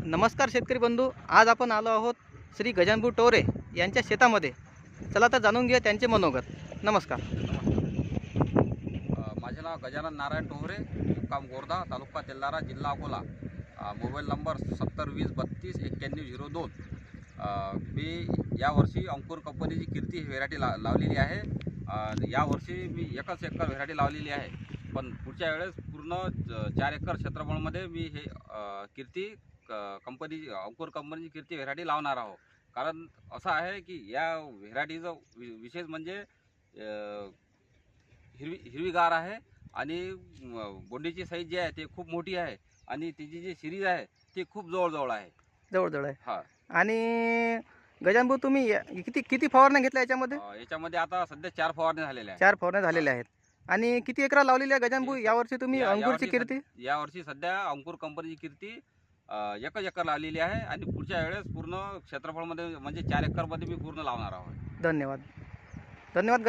नमस्कार शेतकरी बंधू, आज आपण आलो आहोत श्री गजाननभाऊ टोरे यांच्या शेतामध्ये. चला तर जाणून घेऊया त्यांचे मनोगत. नमस्कार. माझे नाव गजानन नारायण टोहरे, मुक्काम गोरदा, तालुका तेल्हारा, जिल्हा अकोला. Mobile number 7020329102. मी यावर्षी अंकुर कंपनीची कीर्ती ही व्हेरायटी लावलेली आहे. यावर्षी मी एकच एकर व्हेरायटी लावलेली आहे, पण पुढच्या वेळेस पूर्ण 4 एकर क्षेत्रफळामध्ये मी हे कीर्ती कंपनी अंकुर कंपनीची कीर्ती व्हेरायटी लावणार आहोत. कारण असं आहे की या व्हेरायटीचं विशेष म्हणजे हिरवीगार आहे आणि बोंडीची साईज जी आहे ते खूप मोठी आहे आणि तिची जी सिरीज आहे ती खूप जवळजवळ आहे. जवळजवळ आहे. हां. आणि गजाननभाऊ, तुम्ही किती फवारण्या घेतल्या याच्यामध्ये? याच्यामध्ये आता सध्या 4 फवारण्या झालेल्या आहेत. 4 फवारण्या झालेल्या आहेत. आणि किती एकरा लावलेली आहे गजाननभाऊ यावर्षी तुम्ही अंकुरची कीर्ती? यावर्षी सध्या अंकुर कंपनीची कीर्ती एकच एकर लावलेली आहे आणि पुढच्या वेळेस पूर्ण क्षेत्रफळामध्ये म्हणजे 4 एकरमध्ये मी पूर्ण लावणार आहोत. धन्यवाद. धन्यवाद.